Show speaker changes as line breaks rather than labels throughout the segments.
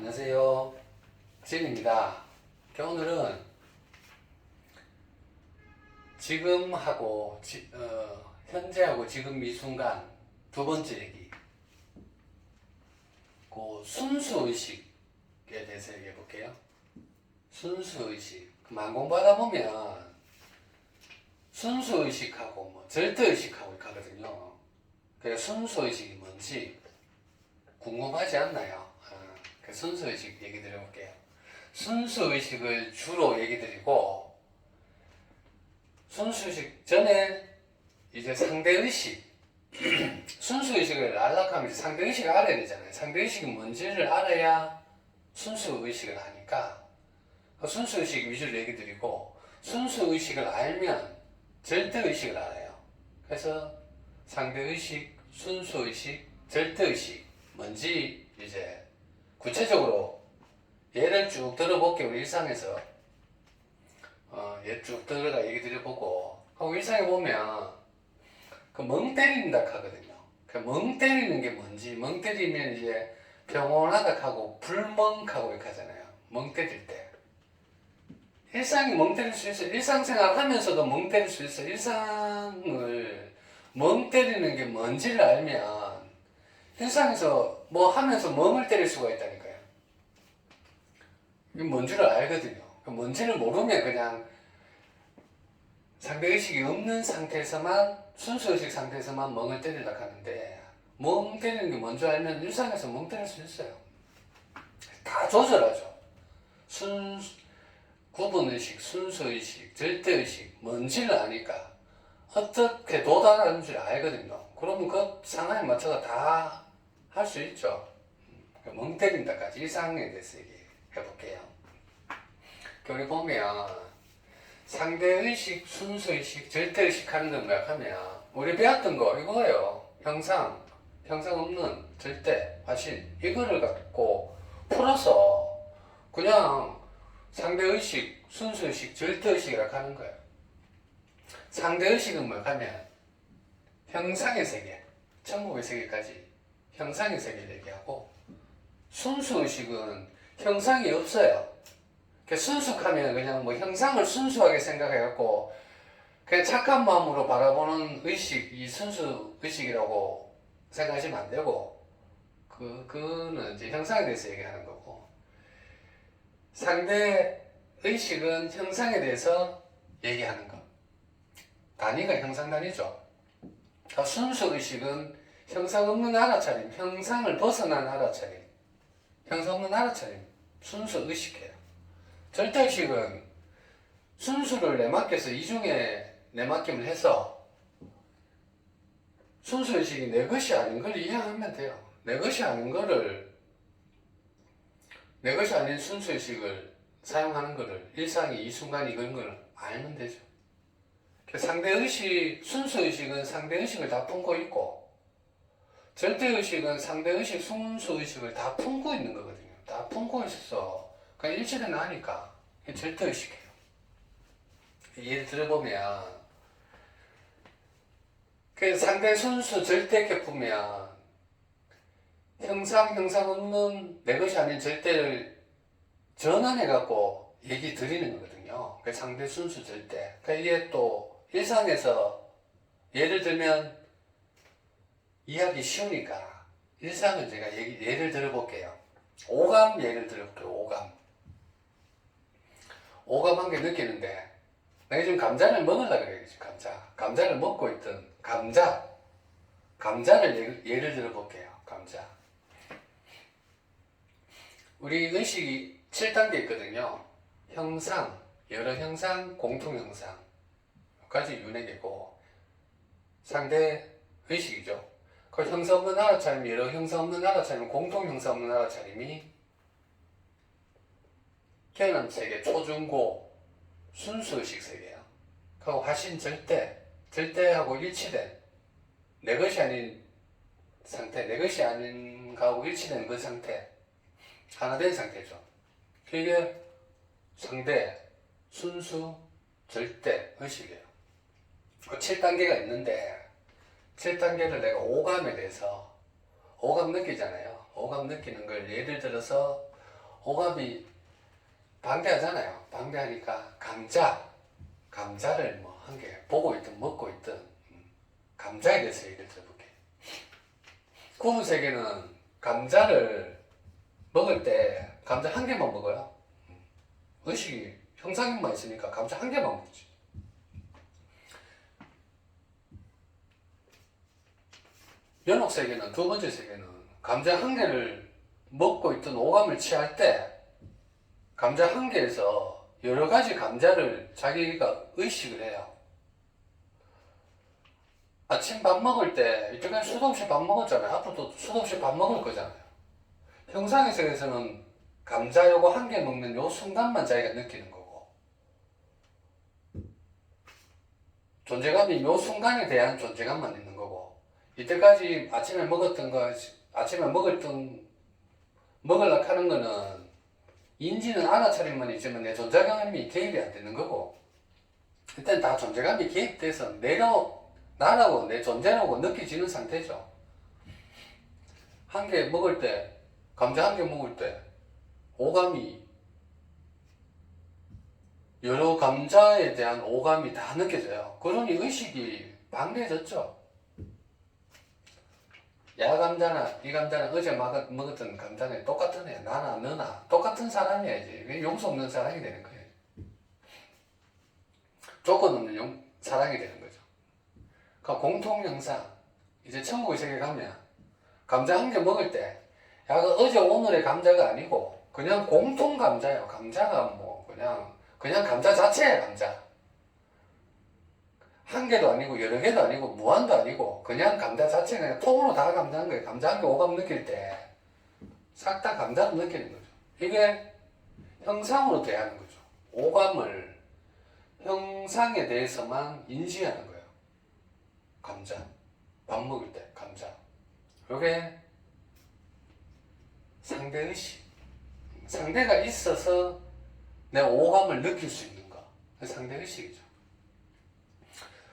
안녕하세요. 진입니다. 오늘은 지금하고 현재하고 지금 이 순간 두 번째 얘기, 그 순수의식에 대해서 얘기해 볼게요. 순수의식. 만공받아 보면 순수의식하고 절대의식하고 가거든요. 그래서 순수의식이 뭔지 궁금하지 않나요? 그 순수의식 얘기 드려볼게요. 순수의식을 주로 얘기 드리고, 순수의식 전에 이제 상대의식, 순수의식을 알락하면 이제 상대의식을 알아야 되잖아요. 상대의식이 뭔지를 알아야 순수의식을 아니까, 순수의식 위주로 얘기 드리고, 순수의식을 알면 절대의식을 알아요. 그래서 상대의식, 순수의식, 절대의식, 뭔지 이제 구체적으로 예를 쭉 들어볼게요. 우리 일상에서 예 쭉 들어가 얘기 드려보고, 하고 일상에 보면 그 멍 때린다 하거든요. 그 멍 때리는 게 뭔지, 멍 때리면 이제 평온하다 하고 불멍하고 이렇게 하잖아요. 멍 때릴 때 일상이 멍 때릴 수 있어요. 일상생활 하면서도 멍 때릴 수 있어요. 일상을 멍 때리는 게 뭔지를 알면 일상에서 뭐 하면서 멍을 때릴 수가 있다니까요. 이게 뭔지를 알거든요. 뭔지를 모르면 그냥 상대의식이 없는 상태에서만, 순수의식 상태에서만 멍을 때리려고 하는데, 멍 때리는 게 뭔지 알면 일상에서 멍 때릴 수 있어요. 다 조절하죠. 구분의식, 순수의식, 절대의식, 뭔지를 아니까 어떻게 도달하는 줄 알거든요. 그러면 그 상황에 맞춰서 다 할 수 있죠. 멍 때린다까지 일상에 대해서 얘기해볼게요. 우리 보면 상대의식, 순수의식, 절대의식 하는 건 뭐야 하면 우리 배웠던 거 이거예요. 형상 없는 절대, 화신, 이거를 갖고 풀어서 그냥 상대의식, 순수의식, 절대의식이라고 하는 거예요. 상대의식은 뭐야 하면 형상의 세계, 천국의 세계까지 형상의 세계를 얘기하고, 순수의식은 형상이 없어요. 순수하면 그냥 뭐 형상을 순수하게 생각해갖고 그냥 착한 마음으로 바라보는 의식, 이 순수의식이라고 생각하시면 안 되고, 그거는 이제 형상에 대해서 얘기하는 거고, 상대의식은 형상에 대해서 얘기하는 거. 단위가 형상 단위죠. 순수의식은 형상 없는 알아차림, 형상을 벗어난 알아차림, 형상 없는 알아차림, 순수의식이에요. 절대의식은 순수를 내맡겨서 이중에 내맡김을 해서 순수의식이 내 것이 아닌 걸 이해하면 돼요. 내 것이 아닌 순수의식을 사용하는 거를, 일상이 이 순간이 그런 걸 알면 되죠. 상대의식, 순수의식은 상대의식을 다 품고 있고, 절대의식은 상대의식, 순수의식을 다 품고 있는 거거든요. 다 품고 있어서 그냥 일치된 나니까 절대의식이에요. 예를 들어보면 그 상대 순수 절대 이렇게 보면 형상 없는 내 것이 아닌 절대를 전환해갖고 얘기 드리는 거거든요. 그 상대 순수 절대. 이게 또 일상에서 예를 들면 이해하기 쉬우니까 일상을 제가 예를 들어볼게요. 오감 예를 들어볼게요. 오감한 게 느끼는데, 내가 지금 감자를 먹으려고 그래요. 감자를 먹고 있던 감자를 예를 들어볼게요. 감자. 우리 의식이 7단계 있거든요. 형상, 여러 형상, 공통 형상까지 윤회계고, 상대 의식이죠. 그 형상 없는 알아차림, 여러 형상 없는 알아차림, 공통 형상 없는 알아차림이 깨어남 세계, 초중고, 순수의식 세계야. 그리고 화신 절대하고 일치된, 내 것이 아닌 상태, 내 것이 아닌 거하고 일치된 그 상태, 하나 된 상태죠. 이게 상대, 순수, 절대 의식이에요. 그 7단계가 있는데, 7단계를 내가 오감에 대해서, 오감 느끼잖아요. 오감 느끼는 걸 예를 들어서 오감이 방대하잖아요. 방대하니까 감자를 뭐 한 개 보고 있든 먹고 있든 감자에 대해서 얘기를 들어볼게요. 구분 세계는 감자를 먹을 때 감자 한 개만 먹어요. 의식이 형상만 있으니까 감자 한 개만 먹지. 연옥 세계는 두 번째 세계는 감자 한 개를 먹고 있던 오감을 취할 때 감자 한 개에서 여러 가지 감자를 자기가 의식을 해요. 아침 밥 먹을 때 이때까지 수도 없이 밥 먹었잖아요. 앞으로도 수도 없이 밥 먹을 거잖아요. 형상의 세계에서는 감자 요거 한 개 먹는 요 순간만 자기가 느끼는 거고, 존재감이 요 순간에 대한 존재감만 있는 거고, 이때까지 아침에 먹었던 거, 아침에 먹으려고 하는 거는 인지는 알아차림만 있지만 내 존재감이 개입이 안 되는 거고, 일단 다 존재감이 개입돼서 나라고 내 존재라고 느껴지는 상태죠. 한 개 먹을 때, 감자 한 개 먹을 때 오감이, 여러 감자에 대한 오감이 다 느껴져요. 그러니 의식이 방대해졌죠. 야 감자나 이 감자는 어제 먹었던 감자는 똑같은 애, 나나 너나 똑같은 사람이야. 이제 용서 없는 사랑이 되는 거예요. 조건 없는 사랑이 되는 거죠. 그러니까 공통 형상, 이제 천국의 세계 가면 감자 한 개 먹을 때 야, 그 어제 오늘의 감자가 아니고 그냥 공통 감자예요. 감자가 뭐 그냥 감자 자체예요. 감자 한 개도 아니고 여러 개도 아니고 무한도 아니고 그냥 감자 자체, 그냥 통으로 다 감자인 거예요. 감자 한 개 오감 느낄 때 싹 다 감자로 느끼는 거죠. 이게 형상으로 대하는 거죠. 오감을 형상에 대해서만 인지하는 거예요. 감자, 밥 먹을 때 감자. 이게 상대의식. 상대가 있어서 내 오감을 느낄 수 있는 거. 상대의식이죠.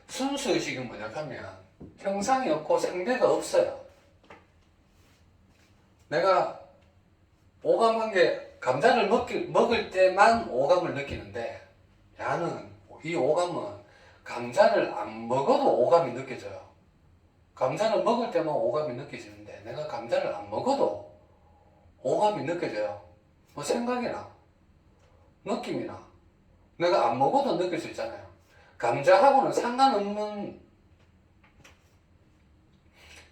순수의식은 뭐냐 하면 형상이 없고 상대가 없어요. 내가 오감한 게 감자를 먹을 때만 오감을 느끼는데, 야는 이 오감은 감자를 안 먹어도 오감이 느껴져요. 감자를 먹을 때만 오감이 느껴지는데 내가 감자를 안 먹어도 오감이 느껴져요. 뭐 생각이나 느낌이나 내가 안 먹어도 느낄 수 있잖아요. 감자하고는 상관없는,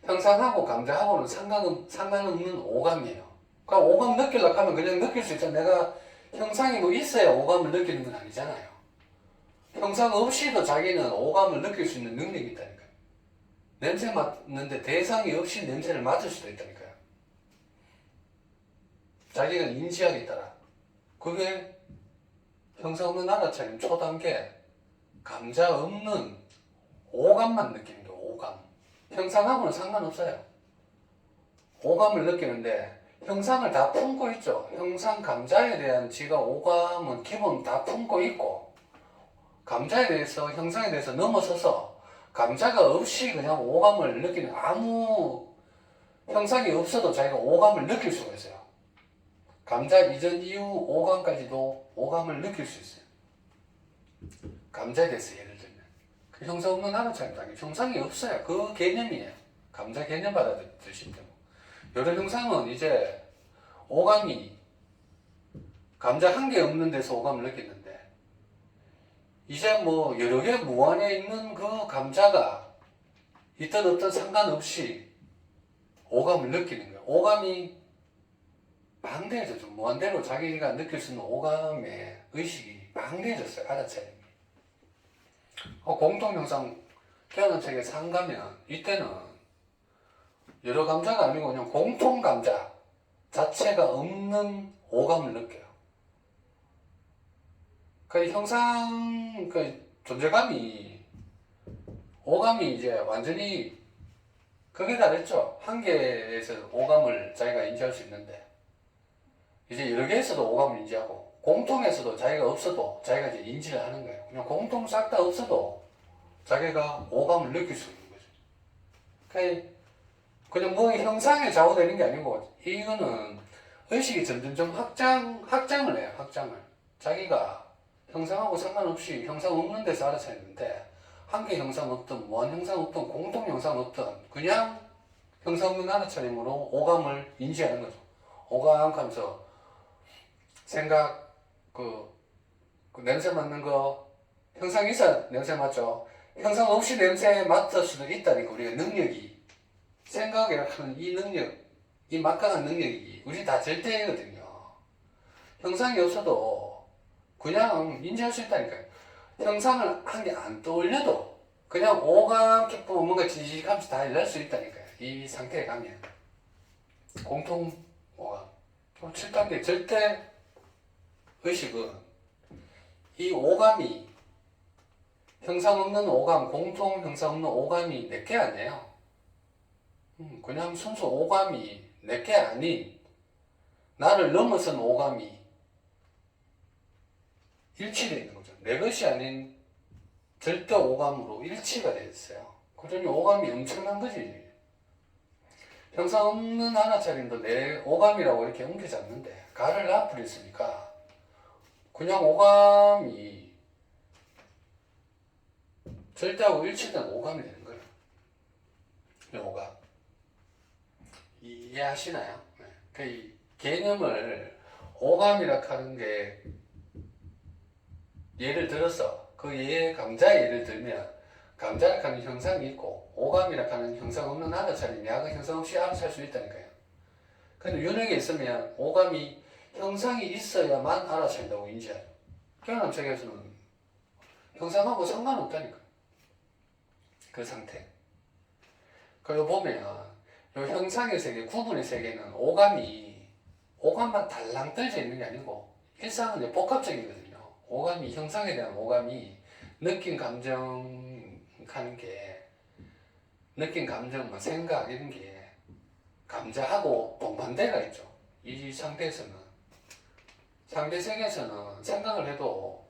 형상하고 감자하고는 상관없는 오감이에요. 그러니까 오감 느끼려고 하면 그냥 느낄 수 있잖아요. 내가 형상이 뭐 있어야 오감을 느끼는 건 아니잖아요. 형상 없이도 자기는 오감을 느낄 수 있는 능력이 있다니까요. 냄새 맡는데 대상이 없이 냄새를 맡을 수도 있다니까요. 자기가 인지하기 따라. 그게 형상 없는 알아차림 초단계, 감자 없는 오감만 느끼는 거예요. 오감. 형상하고는 상관없어요. 오감을 느끼는데 형상을 다 품고 있죠. 형상 감자에 대한 지가 오감은 기본 다 품고 있고, 감자에 대해서 형상에 대해서 넘어서서 감자가 없이 그냥 오감을 느끼는, 아무 형상이 없어도 자기가 오감을 느낄 수가 있어요. 감자 이전 이후 오감까지도 오감을 느낄 수 있어요. 감자에 대해서 예를 들면 그 형상 없는 알아차림, 형상이 없어요. 그 개념이에요. 감자 개념 받아들이시면 되고, 여러 형상은 이제 오감이 감자 한 개 없는 데서 오감을 느끼는데, 이제 뭐 여러 개 무한에 있는 그 감자가 있든 없든 상관없이 오감을 느끼는 거예요. 오감이 방대해졌죠. 무한대로 자기가 느낄 수 있는 오감의 의식이 방대해졌어요. 알아차림이. 공통형상 깨어난 책에 상가면 이때는 여러 감자가 아니고 그냥 공통 감자 자체가 없는 오감을 느껴요. 그 형상, 그 존재감이, 오감이 이제 완전히 극에 달했죠. 한 개에서 오감을 자기가 인지할 수 있는데, 이제 여러 개에서도 오감을 인지하고, 공통에서도 자기가 없어도 자기가 이제 인지를 하는 거예요. 그냥 공통 싹 다 없어도 자기가 오감을 느낄 수 있는 거죠. 그냥 뭐 형상에 좌우되는 게 아니고, 이거는 의식이 점점점 확장을 해요. 확장을. 자기가 형상하고 상관없이 형상 없는 데서 알아차리는데, 한 개 형상 없든 무한 형상 없든 공통 형상 없든 그냥 형상 없는 알아차림으로 오감을 인지하는 거죠. 오감 하면서 생각, 그 냄새 맡는 거, 형상 있어 냄새 맡죠. 형상 없이 냄새 맡을 수도 있다니까. 우리가 능력이, 생각이라 하는 이 능력, 이 막강한 능력이 우리 다 절대거든요. 형상이 없어도 그냥 인지할 수 있다니까요. 형상을 한 개 안 떠올려도 그냥 오감 기쁨 뭔가 지식하면서 다 일할 수 있다니까요. 이 상태에 가면 공통 오감. 7단계 절대 의식은 이 오감이 형상 없는 오감, 공통 형상 없는 오감이 몇 개 아니에요. 그냥 순수 오감이 몇 개 아닌 나를 넘어선 오감이 일치되어 있는 거죠. 내 것이 아닌 절대 오감으로 일치가 되어 있어요. 그러니 오감이 엄청난 거지. 형상 없는 하나짜리도 내 오감이라고 이렇게 옮겨잡는데 가를 앞으로 있으니까 그냥 오감이 절대하고 일치된 오감이 되는 거예요. 이 오감. 이해하시나요? 네. 그 개념을 오감이라 하는 게 예를 들어서 그 감자 예를 들면 감자라 하는 형상이 있고 오감이라 하는 형상 없는 알아차림, 야가 형상 없이 알아찰 수 있다니까요. 근데 윤회에 있으면 오감이 형상이 있어야만 알아차린다고 인지하죠. 깨어남 세계에서는 형상하고 상관없다니까요. 그 상태. 그리고 보면 요 형상의 세계, 구분의 세계는 오감만 달랑 떨져 있는 게 아니고 일상은 이제 복합적이거든요. 오감이, 형상에 대한 오감이 느낀 감정 하는 게, 느낀 감정, 뭐 생각 이런 게 감자하고 동반대가 있죠. 이 상태에서는, 상대 세계에서는 생각을 해도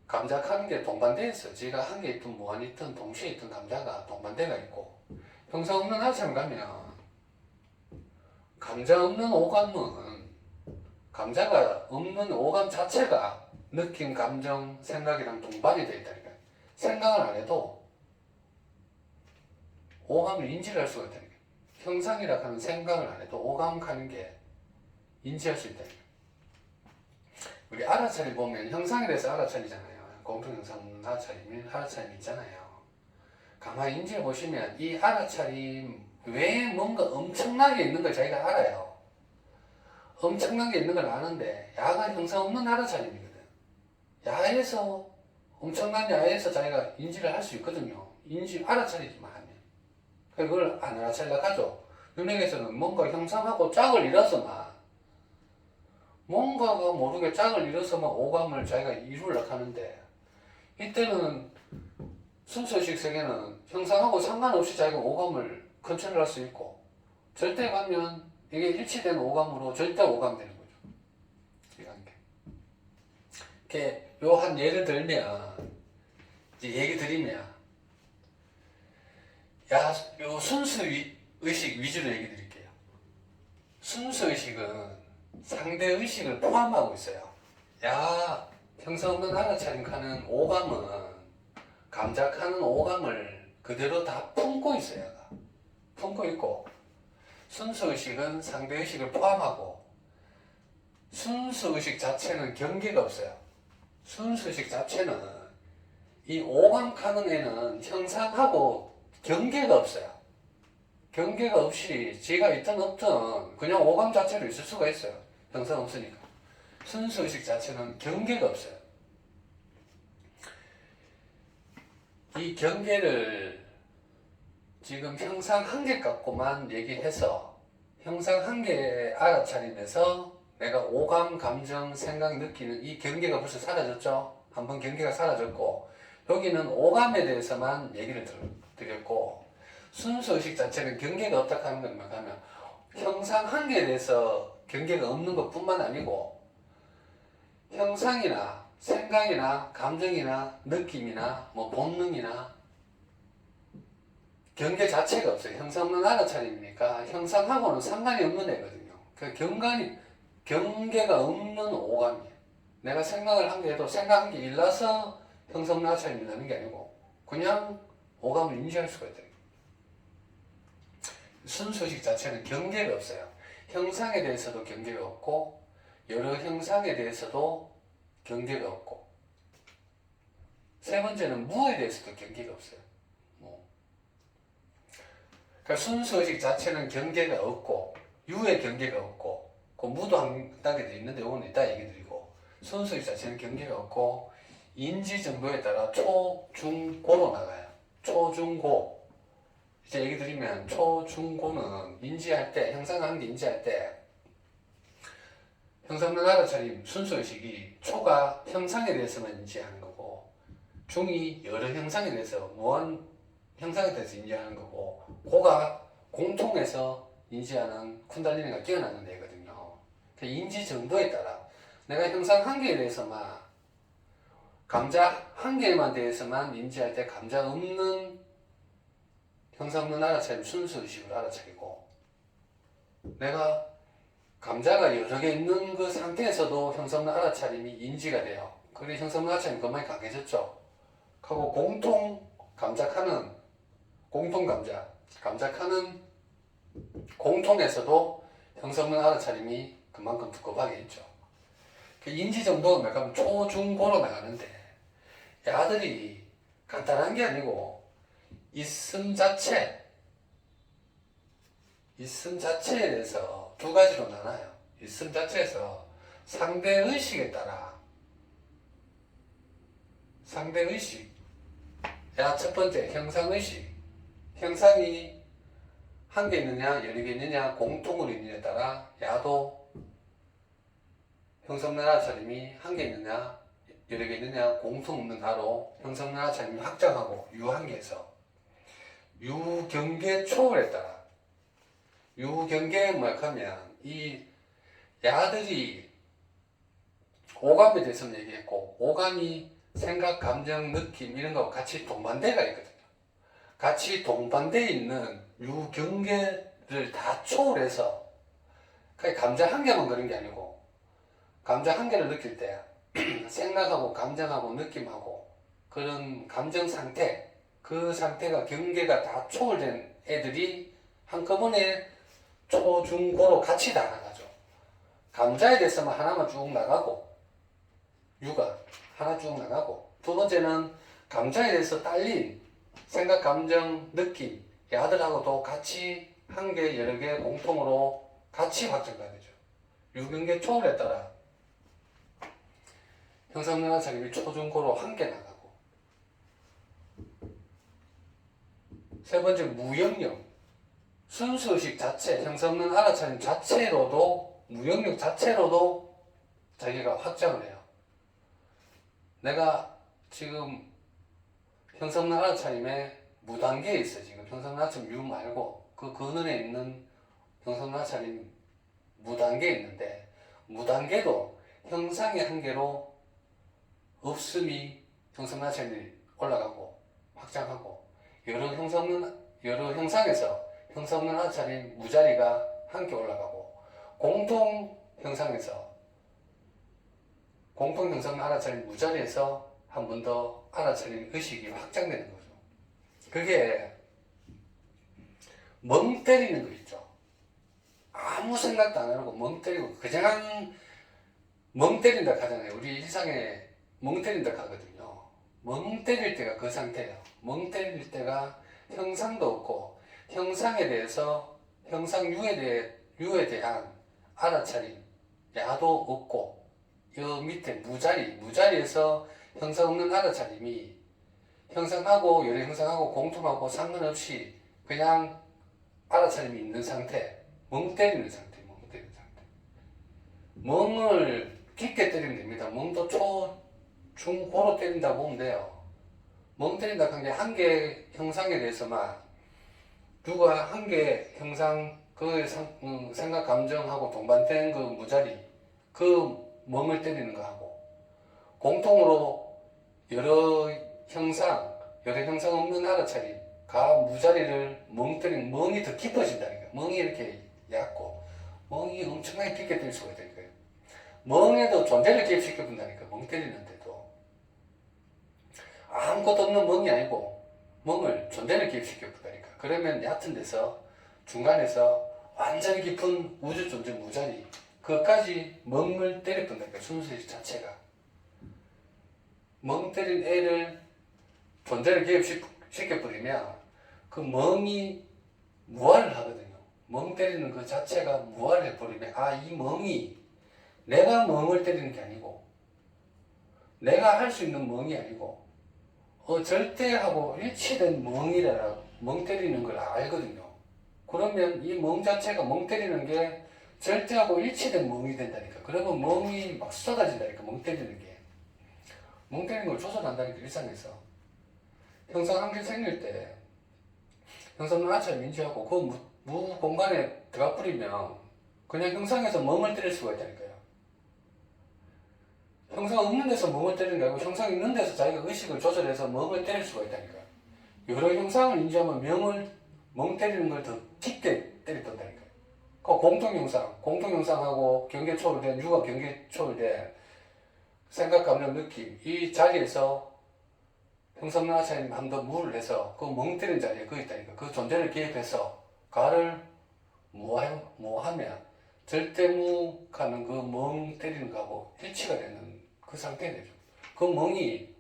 감작하는 게 동반대에 있어요. 지가 한 개 있든 무한히 있든 동시에 있든 감자가 동반대가 있고, 형상 없는 하참 가면 감자 없는 오감은 감자가 없는 오감 자체가 느낌, 감정, 생각이랑 동반이 되어 있다니까요. 생각을 안 해도 오감을 인지를 할 수가 있다니까요. 형상이라 하는 생각을 안 해도 오감하는 게 인지할 수 있다니까요. 우리 알아차림 보면 형상에 대해서 알아차리잖아요. 공통형상 알아차림 있잖아요. 가만히 인지해 보시면 이 알아차림 외에 뭔가 엄청나게 있는 걸 자기가 알아요. 엄청난 게 있는 걸 아는데 야가 형상 없는 알아차림이거든. 야에서 엄청난 야에서 자기가 인지를 할 수 있거든요. 알아차리기만 하면. 그걸 안 알아차리려고 하죠. 윤회에서는 뭔가 형상하고 짝을 이뤄서만, 뭔가가 모르게 짝을 이뤄서만 오감을 자기가 이루려고 하는데, 이때는 순서의식 세계는 형상하고 상관없이 자기가 오감을 컨트롤할 수 있고, 절대 가면 이게 일치된 오감으로 절대 오감 되는 거죠. 이 관계. 이렇게 요 한 예를 들면, 이제 얘기 드리면, 요 순수 의식 위주로 얘기 드릴게요. 순수 의식은 상대 의식을 포함하고 있어요. 형상 없는 알아차림 하는 오감은 감작하는 오감을 그대로 다 품고 있어요. 품고 있고, 순수의식은 상대의식을 포함하고, 순수의식 자체는 경계가 없어요. 순수의식 자체는 이 오감 가는 애는 형상하고 경계가 없어요. 경계가 없이 지가 있든 없든 그냥 오감 자체로 있을 수가 있어요. 형상 없으니까. 순수의식 자체는 경계가 없어요. 이 경계를 지금 형상 한 개 갖고만 얘기해서 형상 한 개 알아차림에서 내가 오감, 감정, 생각 느끼는 이 경계가 벌써 사라졌죠? 한번 경계가 사라졌고, 여기는 오감에 대해서만 얘기를 드렸고, 순수의식 자체는 경계가 없다 하는 것만 하면 형상 한 개에 대해서 경계가 없는 것 뿐만 아니고 형상이나 생각이나 감정이나 느낌이나 뭐 본능이나 경계 자체가 없어요. 형상 없는 알아차림이니까 형상하고는 상관이 없는 애거든요. 그 경계가 없는 오감이에요. 내가 생각을 한 게 해도 생각한 게 일나서 형성나찰이 나는 게 아니고 그냥 오감을 인지할 수가 있다. 순수의식 자체는 경계가 없어요. 형상에 대해서도 경계가 없고 여러 형상에 대해서도 경계가 없고 세 번째는 무에 대해서도 경계가 없어요. 그러니까 순수의식 자체는 경계가 없고 유의 경계가 없고 그 무도 한 단계 돼 있는데 이거는 이따 얘기 드리고 순수의식 자체는 경계가 없고 인지 정도에 따라 초, 중, 고로 나가요. 초, 중, 고 이제 얘기 드리면 초, 중, 고는 인지할 때 형상한 게 인지할 때 형상론 알아차림 순수의식이 초가 형상에 대해서만 인지하는 거고 중이 여러 형상에 대해서 무한 형상에 대해서 인지하는 거고 고가 공통해서 인지하는 쿤달리니가 깨어나는 애거든요. 그 인지 정도에 따라 내가 형상 한 개에 대해서만 감자 한 개만 대해서만 인지할 때 감자 없는 형상론 알아차림 순수의식을 알아차리고 내가 감자가 여러 개 있는 그 상태에서도 형상론 알아차림이 인지가 돼요. 그래 형상론 알아차림이 그만이 강해졌죠. 하고 공통 감작하는 공통 감작하는 공통에서도 형성론 알아차림이 그만큼 두껍하게 있죠. 그 인지 정도가 몇 가면 초, 중, 고로 나가는데 야들이 간단한 게 아니고 있음 자체에 대해서 두 가지로 나눠요. 있음 자체에서 상대의식에 따라 상대의식 야, 첫 번째 형상의식 형상이 한 개 있느냐 여러 개 있느냐 공통으로 있느냐에 따라 야도 형성론 알아차림이 한 개 있느냐 여러 개 있느냐 공통 없는 가로 형성론 알아차림이 확장하고 유한계에서 유경계 초월에 따라 유경계에 뭐하면 이 야들이 오감에 대해서는 얘기했고 오감이 생각, 감정, 느낌 이런 거하고 같이 동반대가 있거든요. 같이 동반대에 있는 유경계를 다 초월해서 그냥 감정 한 개만 그런 게 아니고 감정 한 개를 느낄 때 생각하고 감정하고 느낌하고 그런 감정 상태 그 상태가 경계가 다 초월된 애들이 한꺼번에 초, 중, 고로 같이 다 나가죠. 감자에 대해서만 하나만 쭉 나가고 유가 하나 쭉 나가고 두 번째는 감자에 대해서 딸린 생각, 감정, 느낌 야들하고도 같이 한 개, 여러 개 공통으로 같이 확장가 되죠. 유경계 초월에 따라 형상론 알아차림이 초중고로 한 개 나가고 세 번째 무영역 순수의식 자체 형상론 알아차림 자체로도 무영역 자체로도 자기가 확장을 해요. 내가 지금 형성론 알아차림의 무단계에 있어. 지금 형성론 알아차림 유 말고 그 근원에 있는 형성론 알아차림 무단계에 있는데 무단계도 형상의 한계로 없음이 형성론 알아차림이 올라가고 확장하고 여러 형상에서 형성론 알아차림 무자리가 함께 올라가고 공통 형상에서 공통 형성론 알아차림 무자리에서 한 번 더 알아차림 의식이 확장되는 거죠. 그게 멍 때리는 거 있죠. 아무 생각도 안 하고 멍 때리고 그냥 멍 때린다 하잖아요. 우리 일상에 멍 때린다 하거든요. 멍 때릴 때가 그 상태예요. 멍 때릴 때가 형상도 없고 형상에 대해서 형상 유에 대한 알아차림 야도 없고 여 밑에 무자리에서 형상 없는 알아차림이 형상하고 여러 형상하고 공통하고 상관없이 그냥 알아차림이 있는 상태 멍 때리는 상태 멍을 깊게 때리면 됩니다. 멍도 초, 중, 고로 때린다고 보면 돼요. 멍 때린다 한 게 한 개 형상에 대해서만 누가 한 개 형상 그 생각 감정하고 동반된 그 무자리 그 멍을 때리는 거하고 공통으로 여러 형상 없는 알아차림 가 무자리를 멍 때리는 멍이 더 깊어진다는 거예요. 멍이 이렇게 얕고 멍이 엄청나게 깊게 때릴 수가 있다는 거예요. 멍에도 존재를 개입시켜 본다니까. 멍 때리는데도 아무것도 없는 멍이 아니고 멍을 존재를 개입시켜 본다니까. 그러면 얕은 데서 중간에서 완전히 깊은 우주 존재 무자리 그까지 멍을 때려 본다니까. 순수의식 자체가 멍 때린 애를 존재를 개입시켜 버리면 그 멍이 무아를 하거든요. 멍 때리는 그 자체가 무아를 해버리면 이 멍이 내가 멍을 때리는 게 아니고 내가 할 수 있는 멍이 아니고 절대하고 일치된 멍이라 멍 때리는 걸 알거든요. 그러면 이 멍 자체가 멍 때리는 게 절대하고 일치된 멍이 된다니까. 그러면 멍이 막 쏟아진다니까. 멍 때리는 게. 멍 때리는 걸 조절한다니까. 일상에서. 형상 한 개 생길 때 형상은 아차를 인지하고 그 무 공간에 들어가 버리면 그냥 형상에서 멍을 때릴 수가 있다니까요. 형상 없는 데서 멍을 때리는 게 아니고 형상 있는 데서 자기가 의식을 조절해서 멍을 때릴 수가 있다니까요. 여러 형상을 인지하면 멍 때리는 걸 더 깊게 때렸단다니까요. 그 공통형상하고 경계 초월된 유가 경계 초월된 생각, 감정, 느낌 이 자리에서 형상은 아차님 한 번 더 무를 해서 그 멍 때리는 자리에 그 있다니까. 그 존재를 개입해서 가를 무하면 절대무가는 그 멍 때리는 거하고 일치가 되는 그 상태가 되죠. 그 멍이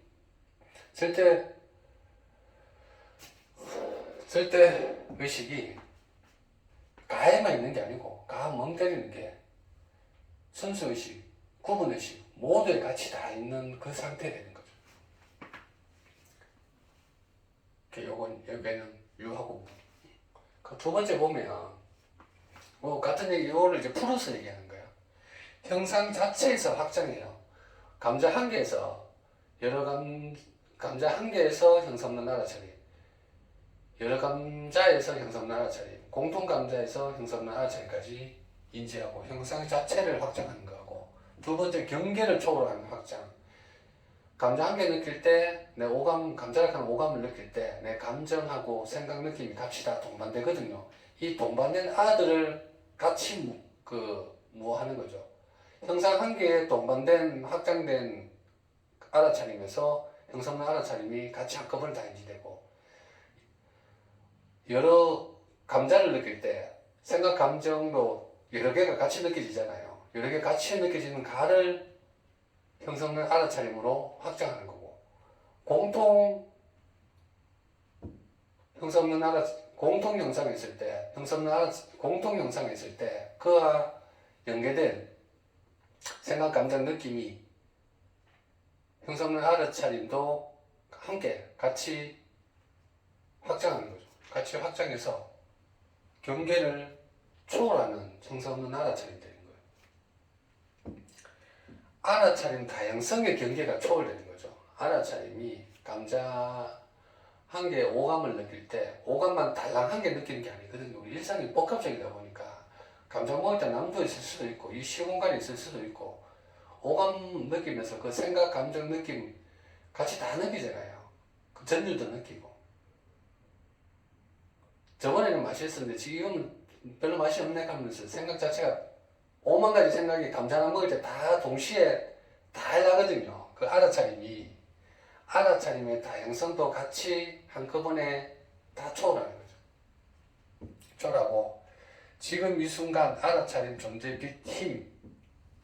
절대 의식이 가에만 있는 게 아니고 가 멍 때리는 게 순수 의식, 구분 의식 모두에 같이 다 있는 그 상태가 되는 거죠. 여기는 유하고 그 두 번째 보면 같은 얘기 이거를 이제 풀어서 얘기하는 거예요. 형상 자체에서 확장해요. 감자 한 개에서 감자 한 개에서 형성된 알아차림, 여러 감자에서 형성된 알아차림, 공통 감자에서 형성된 알아차림까지 인지하고 형상 자체를 확장하는 거하고 두 번째 경계를 초월하는 확장. 감자 한 개 느낄 때, 내 감자를 하는 오감을 느낄 때, 내 감정하고 생각, 느낌이 같이 다 동반되거든요. 이 동반된 아들을 같이 무하는 거죠. 형상 한 개에 동반된, 확장된 알아차림에서 형성된 알아차림이 같이 한꺼번에 다 인지되고, 여러 감자를 느낄 때, 생각, 감정도 여러 개가 같이 느껴지잖아요. 여러 개 같이 느껴지는 가를 형성된 알아차림으로 확장하는 거고, 공통 형상이 있을 때, 공통 형상이 있을 때, 그와 연계된 생각, 감정, 느낌이 형성된 알아차림도 함께 같이 확장하는 거죠. 같이 확장해서 경계를 초월하는 형성된 알아차림이 되는 거예요. 알아차림 다양성의 경계가 초월되는 거죠. 알아차림이 감자 한 개의 오감을 느낄 때 오감만 달랑 한 개 느끼는 게 아니거든요. 우리 일상이 복합적이다 보니까 감자 먹을 때 남도 있을 수도 있고 이 시공간에 있을 수도 있고 오감 느끼면서 그 생각, 감정, 느낌 같이 다 느끼잖아요. 그 전율도 느끼고. 저번에는 맛있었는데 지금은 별로 맛이 없네 하면서 생각 자체가 5만 가지 생각이 감자 하나 먹을 때 다 동시에 다 나거든요. 그 알아차림의 다양성도 같이 한꺼번에 다 초월하는 거죠. 초월하고 지금 이 순간 알아차림 존재 빛 힘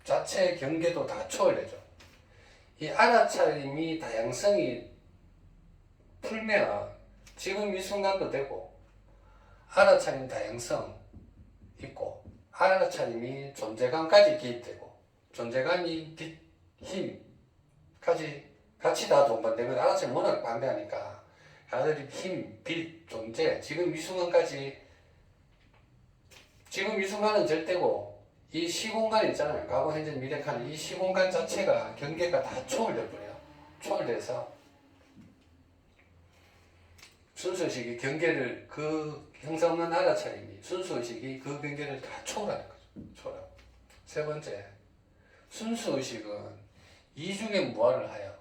자체의 경계도 다 초월되죠. 이 알아차림이 다양성이 풀면 지금 이 순간도 되고 알아차림 다양성 있고 알아차림이 존재감까지 기입되고 존재감이 빛, 힘까지 같이 다 동반되거든. 알아차림 워낙 방대하니까 아들이 힘, 빛, 존재 지금 이 순간까지 지금 이 순간은 절대고 이 시공간 있잖아요. 과거, 현재, 미래 칸 이 시공간 자체가 경계가 다 초월될 거예요. 초월돼서 순수의식이 경계를 그 형상 없는 알아차림이 순수의식이 그 경계를 다 초월하는 거죠. 초월하고. 세 번째, 순수의식은 이중의 무아를 하여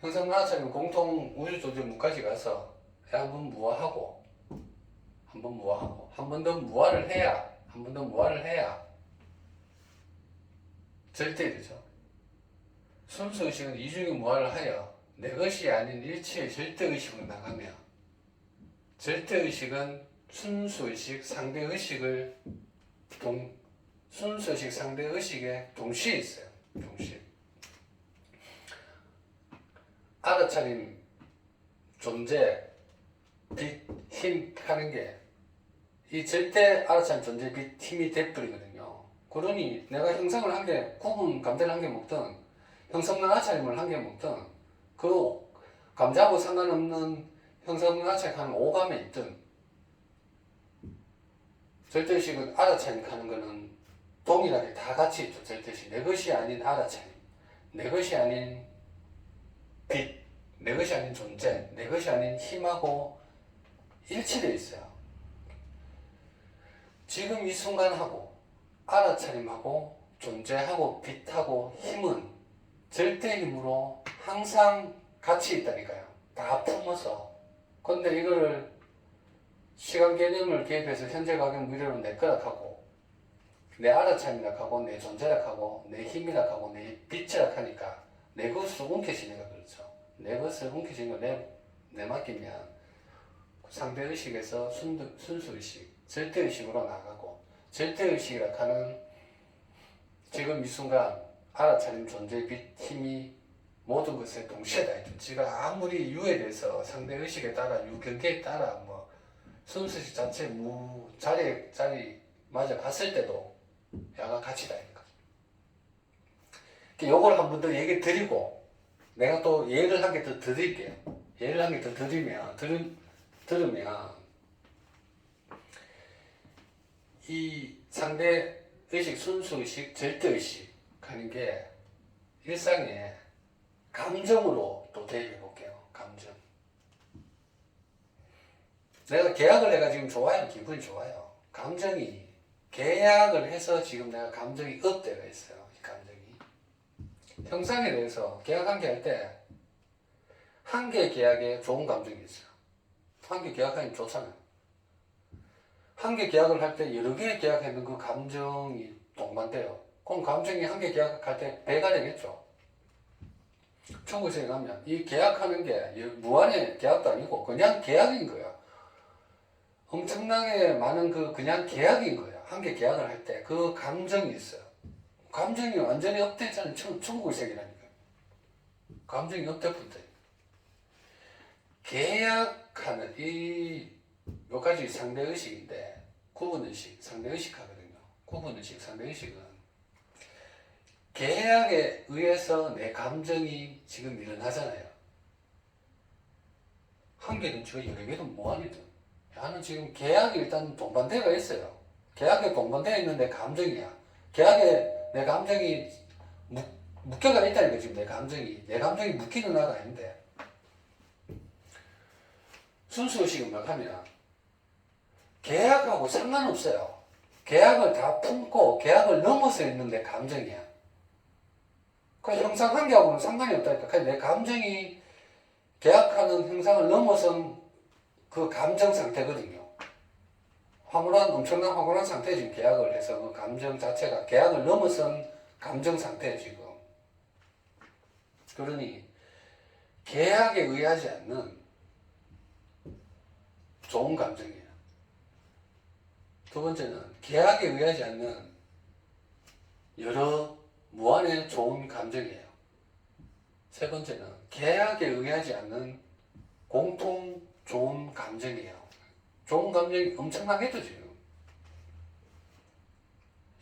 형상 없는 알아차림 공통 우주 조직 무까지 가서 한 번 무아하고 한 번 더 무아를 해야 한 한 번 더 무한을 해야 절대이죠. 순수의식은 이중의 무한을 하여 내 것이 아닌 일체의 절대의식으로 나가며 절대의식은 순수의식, 상대의식을 순수의식, 상대의식에 동시에 있어요. 동시에. 알아차림, 존재, 빛, 힘 하는 게 이 절대 알아차림, 존재, 빛, 힘이 돼버리거든요. 그러니 내가 형상을 한 개, 구분 감자를 한 개 먹든 형성난 알아차림을 한 개 먹든 그 감자하고 상관없는 형성난 알아차림하는 오감에 있든 절대의식은 알아차림 하는 거는 동일하게 다 같이 있죠. 절대의식. 내 것이 아닌 알아차림, 내 것이 아닌 빛, 내 것이 아닌 존재, 내 것이 아닌 힘하고 일치되어 있어요. 지금 이 순간하고 알아차림하고 존재하고 빛하고 힘은 절대 힘으로 항상 같이 있다니까요. 다 품어서. 근데 이거를 시간 개념을 개입해서 현재 가격 미래로 내 거라 하고 내 알아차림이라 하고 내 존재라 하고 내 힘이라 하고 내 빛이라 하니까 내 것을 움켜쥐니까 그렇죠. 내 것을 움켜쥐는 걸 내 맡기면 상대의식에서 순수의식, 절대의식으로 나가고 절대의식이라 하는 지금 이 순간 알아차림, 존재, 빛, 힘이 모든 것에 동시에 다 있죠. 지가 아무리 유에 대해서 상대의식에 따라 유경계에 따라 뭐 순수의식 자체 자리 맞아 갔을 때도 야가 같이 다니까. 요걸 한 번 더 얘기 드리고 내가 또 예를 한 개 더 드릴게요. 예를 한 개 더 들으면 이 상대의식, 순수의식, 절대의식 하는 게 일상에 감정으로 또 대입해 볼게요. 감정. 내가 계약을 해가 지금 좋아요? 기분이 좋아요? 감정이 계약을 해서 지금 내가 감정이 업돼가 있어요. 이 감정이. 형상에 대해서 계약 한 개 할 때 한 개 계약에 좋은 감정이 있어요. 한 개 계약하면 좋잖아요. 한 개 계약을 할 때 여러 개 계약했는 그 감정이 동반돼요. 그럼 감정이 한 개 계약할 때 배가 되겠죠. 총구생에 가면 이 계약하는 게 무한의 계약도 아니고 그냥 계약인 거야. 엄청나게 많은 그냥 계약인 거야. 한 개 계약을 할 때 그 감정이 있어요. 감정이 완전히 업됐잖아요. 천국의색이라니까. 감정이 업됐부터. 계약하는 몇 가지 상대의식인데 구분의식, 상대의식 하거든요. 구분의식, 상대의식은 계약에 의해서 내 감정이 지금 일어나잖아요. 한 개든 저 여러 개든 무한이든 나는 지금 계약이 일단 동반대가 있어요. 계약에 동반되어 있는 내 감정이야. 계약에 내 감정이 묶여가 있다니까. 지금 내 감정이 묶이는 나가 아닌데 순수의식은 막 하면 계약하고 상관없어요. 계약을 다 품고 계약을 넘어서 있는 내 감정이야. 그 형상 한 개하고는 상관이 없다니까. 내 감정이 계약하는 형상을 넘어선 그 감정 상태거든요. 엄청난 황홀한 상태에 지금 계약을 해서 그 감정 자체가 계약을 넘어선 감정 상태에 지금. 그러니 계약에 의하지 않는 좋은 감정이에요. 두 번째는 계약에 의하지 않는 여러 무한의 좋은 감정이에요. 세 번째는 계약에 의하지 않는 공통 좋은 감정이에요. 좋은 감정이 엄청나겠죠 지금.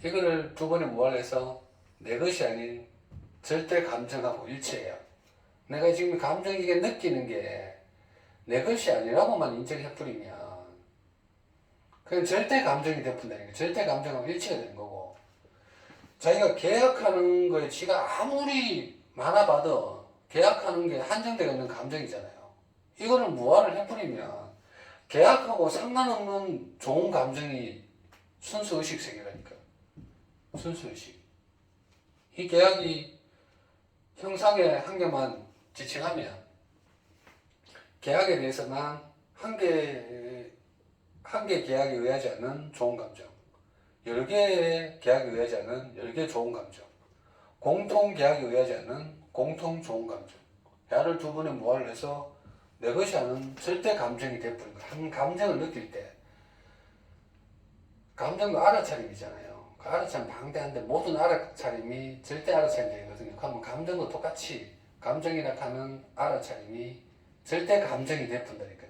이거를 두 번에 무한해서 내 것이 아닌 절대 감정하고 일치해요. 내가 지금 감정이게 느끼는 게 내 것이 아니라고만 인정해버리면 그냥 절대 감정이 돼버린다니까. 절대 감정하고 일치가 되는 거고, 자기가 계약하는 거에 지가 아무리 많아봐도 계약하는 게 한정되어 있는 감정이잖아요. 이거를 무한을 해버리면 계약하고 상관없는 좋은 감정이 순수의식 세계라니까. 순수의식. 이 계약이 형상의 한 개만 지칭하면 계약에 대해서만 한 개 계약에 의하지 않는 좋은 감정. 여러 개의 계약에 의하지 않은 여러 개의 좋은 감정. 공통 계약에 의하지 않는 공통 좋은 감정. 야를 두 번에 모아를 해서 내 것이 아닌 절대 감정이 되어버린 거야. 한 감정을 느낄 때 감정도 알아차림이잖아요. 그 알아차림 방대한데 모든 알아차림이 절대 알아차림이 되거든요. 그러면 감정도 똑같이 감정이라 하는 알아차림이 절대 감정이 되어버린다니까요.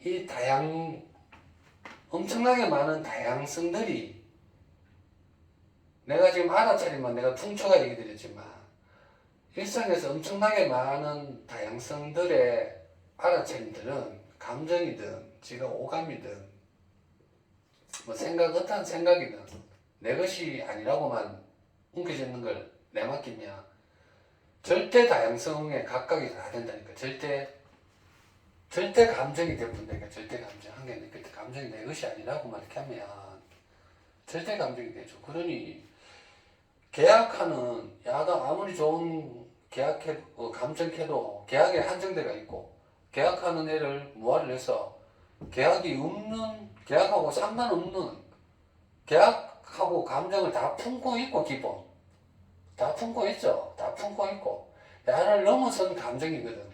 이 엄청나게 많은 다양성들이 내가 지금 알아차림만 내가 퉁쳐가 얘기 드렸지만 일상에서 엄청나게 많은 다양성들의 알아차림들은 감정이든 지가 오감이든 뭐 어떠한 생각이든 내 것이 아니라고만 움켜쥐는 걸 내맡기면 절대 다양성에 각각이 다 된다니까. 절대 감정이 되어본다니까. 절대 감정 한 개 느낄 때 감정이 내 것이 아니라고만 이렇게 하면 절대 감정이 되죠. 그러니 계약하는 야가 아무리 좋은 감정해도 계약에 한정대가 있고 계약하는 애를 무화를 해서 계약하고 상관없는 계약하고 감정을 다 품고 있고 기본 다 품고 있죠. 다 품고 있고 야를 넘어선 감정이거든.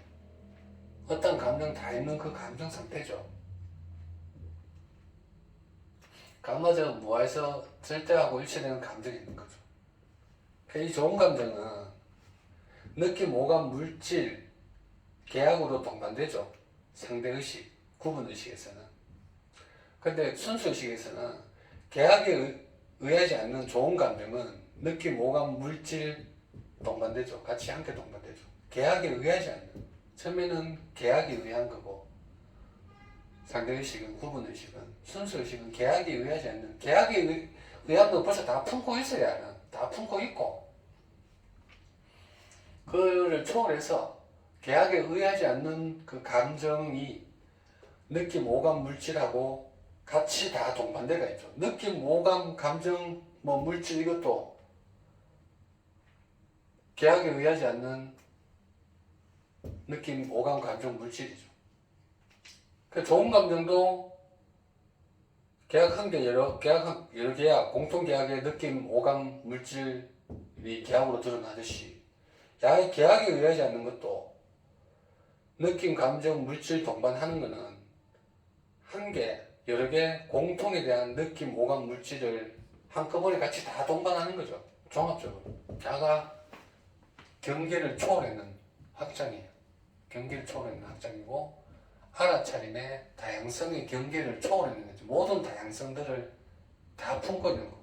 어떤 감정 다 있는 그 감정 상태죠. 감마저 무화에서 절대하고 일치되는 감정이 있는 거죠. 이 좋은 감정은 느낌, 오감, 물질, 계약으로 동반되죠. 상대의식, 구분의식에서는. 근데 순수의식에서는 계약에 의하지 않는 좋은 감정은 느낌, 오감, 물질 동반되죠. 같이 함께 동반되죠. 계약에 의하지 않는. 처음에는 계약에 의한 거고 상대의식은, 구분의식은, 순수의식은 계약에 의하지 않는. 계약에 의한 거 벌써 다 품고 있어야 하는. 다 품고 있고 그를 초월해서 계약에 의하지 않는 그 감정이 느낌, 오감, 물질하고 같이 다 동반대가 있죠. 느낌, 오감, 감정, 물질 이것도 계약에 의하지 않는 느낌, 오감, 감정, 물질이죠. 그 좋은 감정도 여러 계약, 공통 계약의 느낌, 오감, 물질이 계약으로 드러나듯이 야의 계약에 의하지 않는 것도 느낌, 감정, 물질 동반하는 것은 한 개, 여러 개 공통에 대한 느낌, 오감, 물질을 한꺼번에 같이 다 동반하는 거죠. 종합적으로. 야가 경계를 초월했는 확장이에요. 경계를 초월했는 확장이고 알아차림의 다양성의 경계를 초월했는 거죠. 모든 다양성들을 다 품고 있는 거고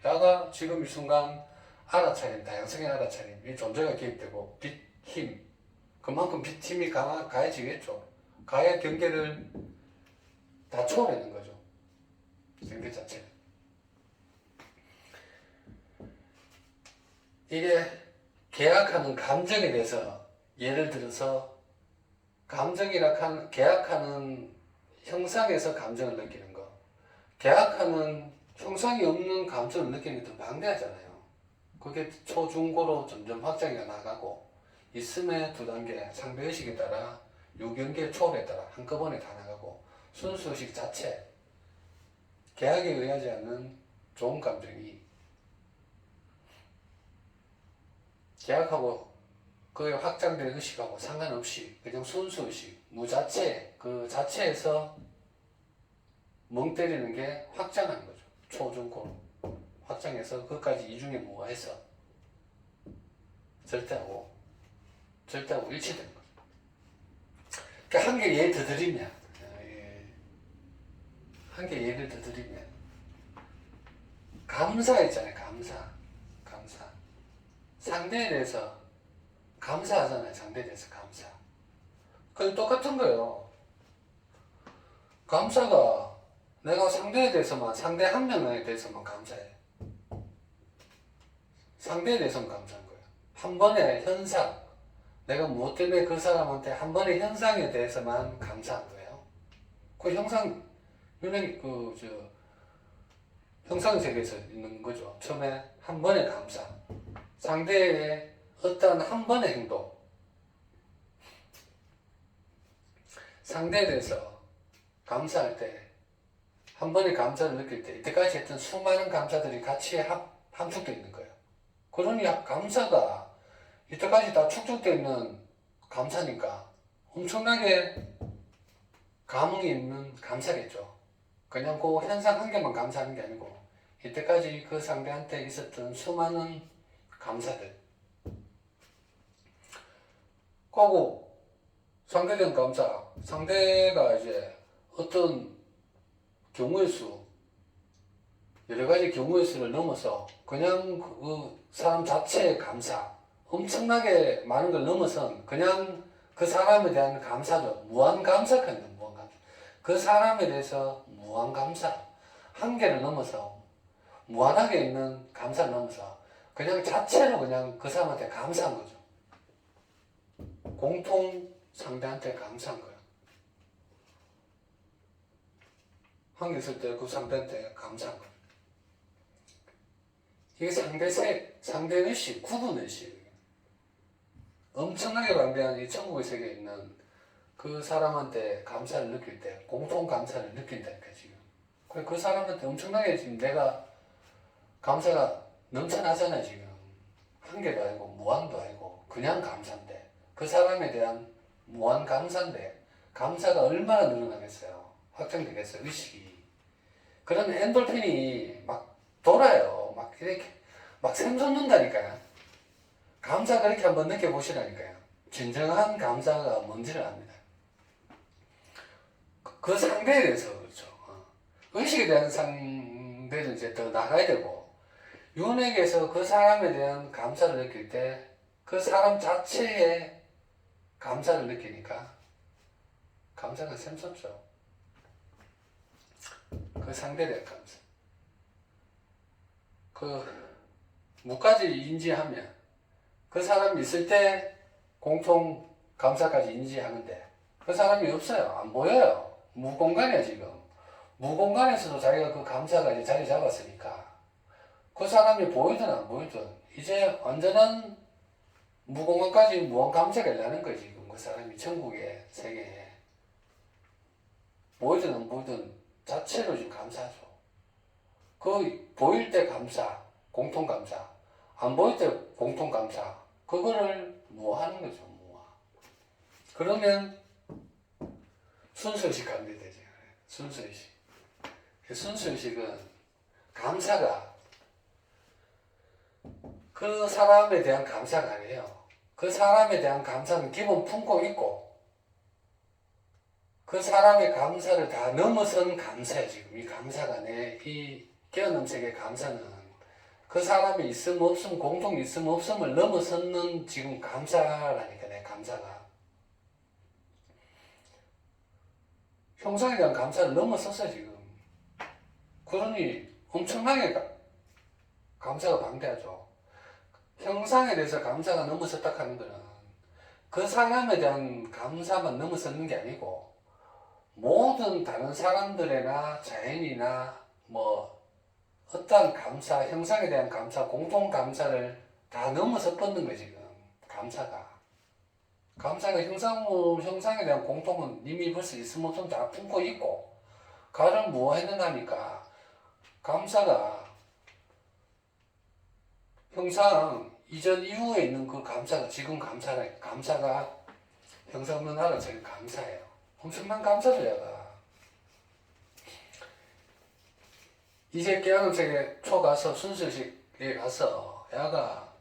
야가 지금 이 순간 알아차림, 다양성의 알아차림, 이 존재가 개입되고 빛, 힘 그만큼 빛, 힘이 가해지겠죠. 가해 경계를 다 초월하는 거죠. 생계 자체를. 이게 계약하는 감정에 대해서 예를 들어서 계약하는 형상에서 감정을 느끼는 거. 계약하는 형상이 없는 감정을 느끼는 게 더 방대하잖아요. 그게 초중고로 점점 확장해 나가고 있음의 두 단계, 상대의식에 따라 유경계 초월에 따라 한꺼번에 다 나가고 순수의식 자체, 계약에 의하지 않는 좋은 감정이 계약하고 그에 확장된 의식하고 상관없이 그냥 순수의식, 무자체, 그 자체에서 멍 때리는 게 확장하는 거죠. 초중고로 확장해서 그것까지 이중에 모아해서 절대하고 일치되는 거죠. 그러니까 한 개 예를 더 드리면 감사 있잖아요. 감사 상대에 대해서 감사하잖아요. 상대에 대해서 감사. 그건 똑같은 거예요. 감사가 내가 상대에 대해서만, 상대 한 명에 대해서만 감사해. 상대에 대해서만 감사한 거예요. 한 번의 현상, 내가 무엇 때문에 그 사람한테 한 번의 현상에 대해서만 감사한 거예요. 그 형상, 유명히 형상 세계에서 있는 거죠. 처음에 한 번의 감사, 상대의 어떤 한 번의 행동, 상대에 대해서 감사할 때 한 번의 감사를 느낄 때 이때까지 했던 수많은 감사들이 같이 함축되어 있는 거예요. 그러니 감사가 이때까지 다 축적되어 있는 감사니까 엄청나게 감흥이 있는 감사겠죠. 그냥 그 현상 한 개만 감사하는 게 아니고 이때까지 그 상대한테 있었던 수많은 감사들, 그리고 상대된 감사, 상대가 이제 어떤 경우의 수, 여러 가지 경우의 수를 넘어서 그냥 그 사람 자체의 감사, 엄청나게 많은 걸 넘어선 그냥 그 사람에 대한 감사죠. 무한 감사거든요. 무한 감사. 그 사람에 대해서 무한 감사, 한계를 넘어서 무한하게 있는 감사를 넘어서 그냥 자체로 그냥 그 사람한테 감사한 거죠. 공통 상대한테 감사한 거예요. 한계 있을 때 그 상대한테 감사한 거예요. 이게 상대의식, 구분의식. 엄청나게 방대한 이 천국의 세계에 있는 그 사람한테 감사를 느낄 때, 공통 감사를 느낀다니까, 지금. 그 사람한테 엄청나게 지금 내가 감사가 넘쳐나잖아, 지금. 한계도 아니고, 무한도 아니고, 그냥 감사인데. 그 사람에 대한 무한 감사인데, 감사가 얼마나 늘어나겠어요? 확장되겠어요, 의식이. 그런 엔돌핀이 막 돌아요. 막 이렇게, 막 샘솟는다니까요. 감사 그렇게 한번 느껴보시라니까요. 진정한 감사가 뭔지를 압니다. 그 상대에 대해서 그렇죠. 의식에 대한 상대는 이제 더 나가야 되고, 윤회에게서 그 사람에 대한 감사를 느낄 때 그 사람 자체에 감사를 느끼니까 감사가 샘솟죠. 그 상대에 대한 감사. 그 무까지 인지하면 그 사람이 있을 때 공통 감사까지 인지하는데 그 사람이 없어요. 안 보여요. 무공간이야 지금. 무공간에서도 자기가 그 감사가 이제 자리 잡았으니까 그 사람이 보이든 안 보이든 이제 완전한 무공간까지 무한 감사가 일어나는 거지 지금. 그 사람이 천국의 세계에 보이든 안 보이든 자체로 지금 감사하죠. 그 보일 때 감사, 공통 감사, 안 보일 때 공통 감사, 그거를 무하는 거죠. 무하. 그러면 순수의식 가게 되죠. 순수의식. 순수의식은 감사가 그 사람에 대한 감사가 아니에요. 그 사람에 대한 감사는 기본 품고 있고 그 사람의 감사를 다 넘어선 감사예요. 지금 이 감사가 이 깨어남 세계의 감사는 그 사람이 있음 없음 공통 있음 없음을 넘어서는 지금 감사라니까 내 감사가 형상에 대한 감사를 넘어섰어요 지금. 그러니 엄청나게 감사가 방대하죠. 형상에 대해서 감사가 넘어섰다 하는 거는 그 사람에 대한 감사만 넘어서는 게 아니고 모든 다른 사람들이나 자연이나 뭐 어떠한 감사, 형상에 대한 감사, 공통 감사를 다 넘어서 뻗는 거예요 지금. 감사가 형상에 대한 공통은 이미 벌써 있음 없음 다 품고 있고 가를 무엇했느냐니까 감사가 형상 이전 이후에 있는 그 감사가 지금 감사가 형상 없는 나라처럼 감사예요. 엄청난 감사죠 야가. 이제 깨어남 세계 초 가서 순수의식에 가서 야가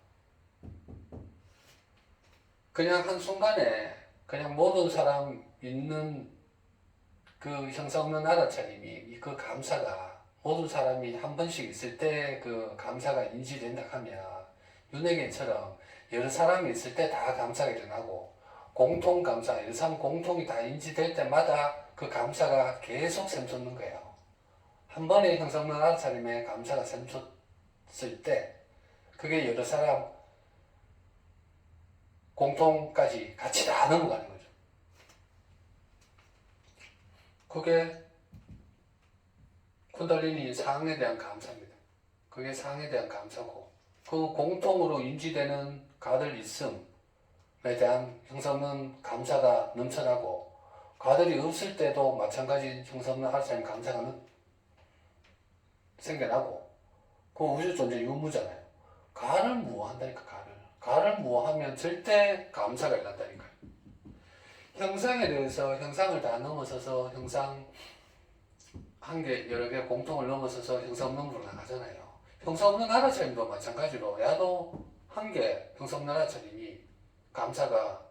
그냥 한순간에 그냥 모든 사람 있는 그 형상 없는 알아차림이 그 감사가 모든 사람이 한 번씩 있을 때 그 감사가 인지된다 하면 윤회계처럼 여러 사람이 있을 때 다 감사가 일어나고 공통 감사, 여러 사람 공통이 다 인지될 때마다 그 감사가 계속 샘솟는 거예요. 한 번에 형상 없는 알아차림에 감사가 샘솟을 때 그게 여러 사람 공통까지 같이 다 넘어가는 거죠. 그게 쿤달리니 상에 대한 감사입니다. 그게 상에 대한 감사고 그 공통으로 인지되는 가들 있음에 대한 형성없는 감사가 넘쳐나고 가들이 없을 때도 마찬가지 형성없는 하나님 감사가 생겨나고 그 우주 존재 유무잖아요. 가를 무한다니까. 가를 무하면 절대 감사가 일어난다니까요. 형상에 대해서 형상을 다 넘어서서 형상 한 개, 여러 개 공통을 넘어서서 형상 없는 부로 나가잖아요. 형상 없는 알아차림도 마찬가지로 야도 한 개 형상 없는 알아차림이 감사가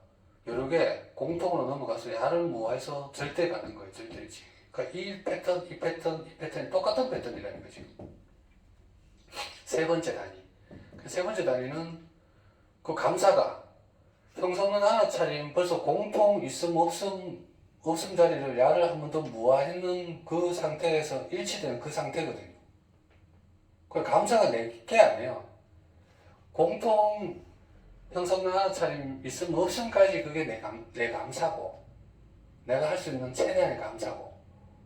여러 개 공통으로 넘어가서 야를 무해서 절대 가는 거예요. 절대지. 그러니까 이 패턴이 똑같은 패턴이라는 거죠. 세 번째 단위. 세 번째 단위는 그 감사가 형성 없는 알아차림 벌써 공통 있음 없음 자리를 야를 한 번 더 무화했는 그 상태에서 일치되는 그 상태거든요. 그 감사가 내 게 아니에요. 공통 형성 없는 알아차림 있음 없음까지 그게 내 감사고 내가 할 수 있는 최대한의 감사고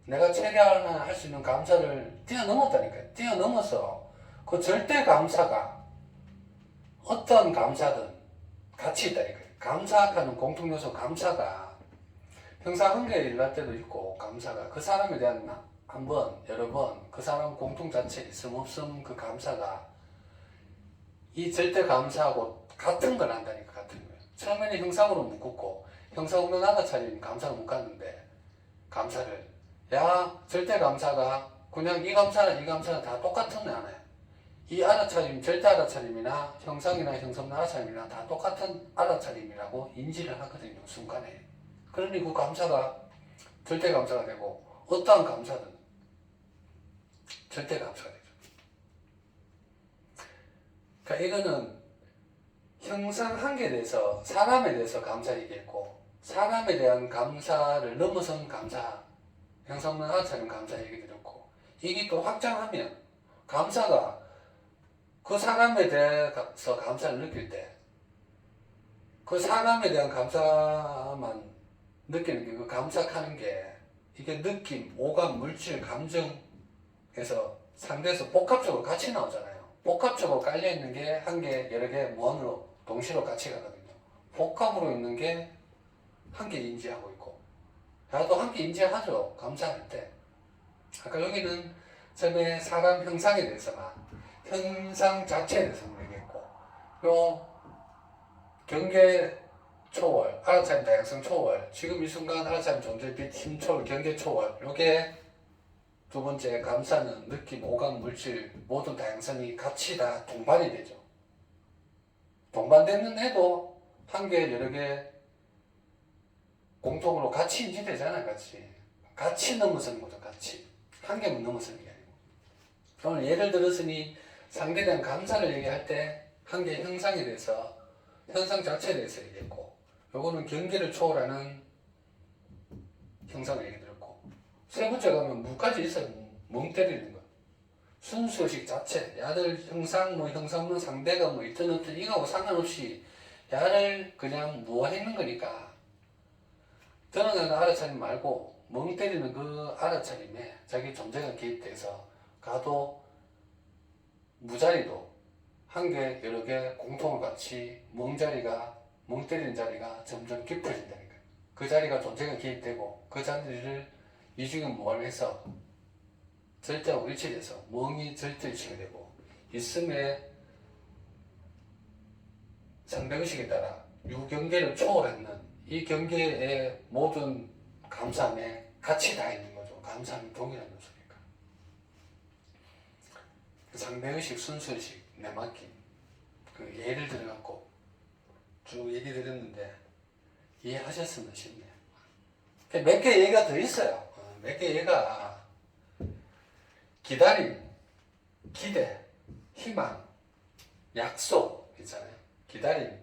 내가 최대한 할 수 있는 감사를 뛰어넘었다니까요. 뛰어넘어서 그 절대 감사가 어떤 감사든 같이 있다니까요. 감사하는 공통 요소 감사가 형상 한 개에 일날 때도 있고 감사가 그 사람에 대한 한 번, 여러 번 그 사람 공통 자체 있음 없음 그 감사가 이 절대 감사하고 같은 걸 한다니까. 같은 거예요. 처음에는 형상으로 묶었고 형상 없는 알아차림 감사로 묶었는데 감사를 절대 감사가 그냥 이 감사는 다 똑같은 애 하나요. 이 알아차림, 절대 알아차림이나 형상이나 형성 없는 알아차림이나 다 똑같은 알아차림이라고 인지를 하거든요. 순간에. 그러니 그 감사가 절대 감사가 되고 어떠한 감사든 절대 감사가 되죠. 그러니까 이거는 형상 한 개에 대해서 사람에 대해서 감사 얘기했고 사람에 대한 감사를 넘어선 감사 형상 없는 알아차림 감사 얘기 드렸고 이게 또 확장하면 감사가 그 사람에 대해서 감사를 느낄 때 그 사람에 대한 감사만 느끼는 게 그 감사하는 게 이게 느낌, 오감, 물질, 감정에서 상대에서 복합적으로 같이 나오잖아요. 복합적으로 깔려있는 게 한 개, 여러 개, 무한으로 동시로 같이 가거든요. 복합으로 있는 게 한 개 인지하고 있고 나도 한 개 인지하죠. 감사할 때. 아까 여기는 처음에 사람 형상에 대해서만 현상 자체에 대해서만 얘기했고 요 경계 초월, 알아차림 다양성 초월, 지금 이 순간 알아차림 존재 빛 힘 초월, 경계 초월 요게 두 번째 감사는 느낌, 오감, 물질 모든 다양성이 같이 다 동반이 되죠. 동반되는 해도 한 개, 여러 개 공통으로 같이 인지되잖아요. 같이 넘어서는 거죠. 같이 한 개만 넘어서는 게 아니고 오늘 예를 들었으니 상대에 대한 감사를 얘기할 때 한 개 형상에 대해서 현상 자체에 대해서 얘기했고 요거는 경계를 초월하는 형상을 얘기 드렸고 세 번째 가면 무까지 있어요. 멍 때리는 거 순수의식 자체 야들 형상 형상 없는 상대가 있든 없든 이거하고 상관없이 야를 그냥 무화했는 거니까 드러나는 알아차림 말고 멍 때리는 그 알아차림에 자기 존재가 개입돼서 가도 무자리도 한 개, 여러 개 공통을 같이 멍 때리는 자리가 점점 깊어진다니까. 그 자리가 존재가 개입되고 그 자리를 이중의 무한을 해서 절대하고 일치돼서 멍이 절대 일치가 되고 있음의 상대의식에 따라 유경계를 초월했는 이 경계의 모든 감사함에 같이 다 있는 거죠. 감사함이 동일한 요소니까. 상대의식, 순수의식, 내맡김 그 예를 들어갖고 쭉 얘기 드렸는데 이해하셨으면 싶네요. 몇 개 예가 더 있어요. 몇 개 예가 기다림, 기대, 희망, 약속 있잖아요. 기다림,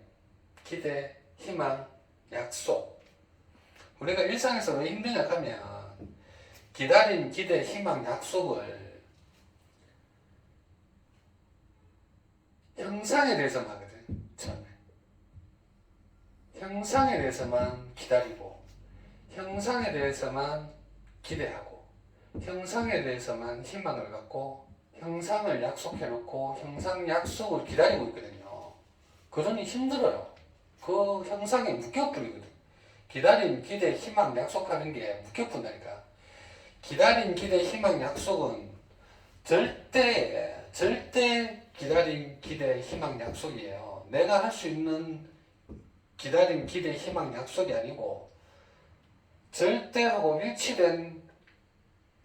기대, 희망, 약속. 우리가 일상에서 왜 힘드냐 하면 기다림, 기대, 희망, 약속을 형상에 대해서만 하거든. 처음에 형상에 대해서만 기다리고 형상에 대해서만 기대하고 형상에 대해서만 희망을 갖고 형상을 약속해놓고 형상 약속을 기다리고 있거든요. 그러니 힘들어요. 그 형상에 묶여버리거든. 기다림, 기대, 희망, 약속하는 게 묶여본다니까. 기다림, 기대, 희망, 약속은 절대 기다림, 기대, 희망, 약속이에요. 내가 할 수 있는 기다림, 기대, 희망, 약속이 아니고 절대하고 일치된